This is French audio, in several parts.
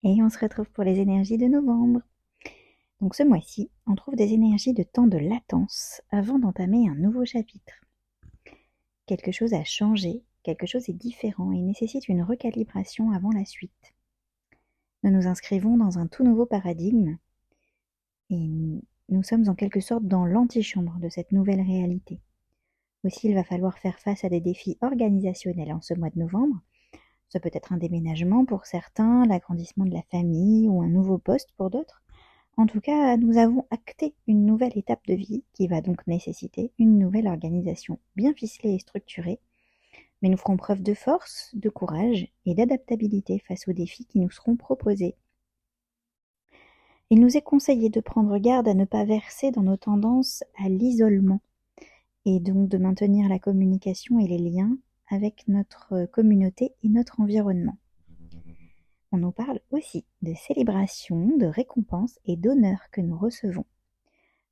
Et on se retrouve pour les énergies de novembre. Donc ce mois-ci, on trouve des énergies de temps de latence avant d'entamer un nouveau chapitre. Quelque chose a changé, quelque chose est différent et nécessite une recalibration avant la suite. Nous nous inscrivons dans un tout nouveau paradigme et nous sommes en quelque sorte dans l'antichambre de cette nouvelle réalité. Aussi, il va falloir faire face à des défis organisationnels en ce mois de novembre. Ça peut être un déménagement pour certains, l'agrandissement de la famille ou un nouveau poste pour d'autres. En tout cas, nous avons acté une nouvelle étape de vie qui va donc nécessiter une nouvelle organisation bien ficelée et structurée, mais nous ferons preuve de force, de courage et d'adaptabilité face aux défis qui nous seront proposés. Il nous est conseillé de prendre garde à ne pas verser dans nos tendances à l'isolement et donc de maintenir la communication et les liens avec notre communauté et notre environnement. On nous parle aussi de célébration, de récompense et d'honneur que nous recevons.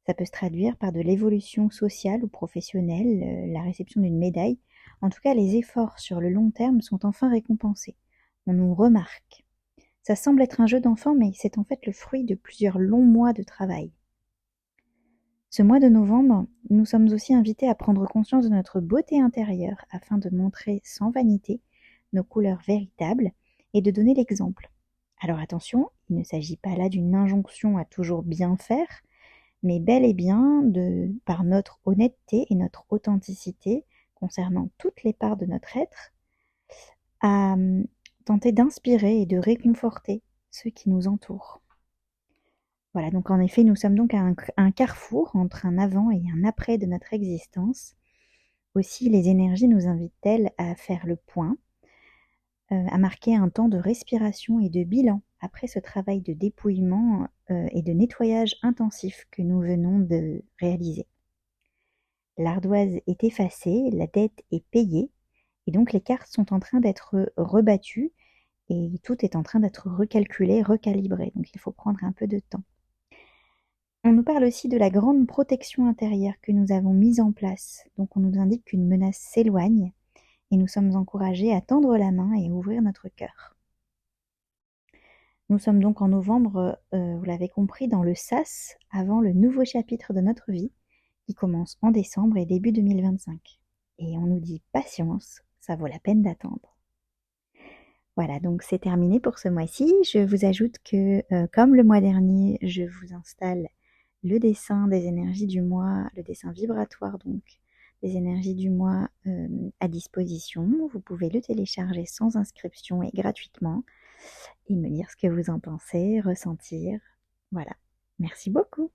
Ça peut se traduire par de l'évolution sociale ou professionnelle, la réception d'une médaille. En tout cas, les efforts sur le long terme sont enfin récompensés. On nous remarque. Ça semble être un jeu d'enfant, mais c'est en fait le fruit de plusieurs longs mois de travail. Ce mois de novembre, nous sommes aussi invités à prendre conscience de notre beauté intérieure afin de montrer sans vanité nos couleurs véritables et de donner l'exemple. Alors attention, il ne s'agit pas là d'une injonction à toujours bien faire, mais bel et bien par notre honnêteté et notre authenticité concernant toutes les parts de notre être, à tenter d'inspirer et de réconforter ceux qui nous entourent. Voilà, donc en effet, nous sommes donc à un carrefour entre un avant et un après de notre existence. Aussi, les énergies nous invitent-elles à faire le point, à marquer un temps de respiration et de bilan après ce travail de dépouillement et de nettoyage intensif que nous venons de réaliser. L'ardoise est effacée, la dette est payée, et donc les cartes sont en train d'être rebattues et tout est en train d'être recalculé, recalibré. Donc il faut prendre un peu de temps. On nous parle aussi de la grande protection intérieure que nous avons mise en place. Donc on nous indique qu'une menace s'éloigne et nous sommes encouragés à tendre la main et à ouvrir notre cœur. Nous sommes donc en novembre, vous l'avez compris, dans le sas, avant le nouveau chapitre de notre vie, qui commence en décembre et début 2025. Et on nous dit patience, ça vaut la peine d'attendre. Voilà, donc c'est terminé pour ce mois-ci. Je vous ajoute que, comme le mois dernier, je vous installe le dessin des énergies du mois, le dessin vibratoire donc, des énergies du mois à disposition. Vous pouvez le télécharger sans inscription et gratuitement et me dire ce que vous en pensez, ressentir. Voilà, merci beaucoup.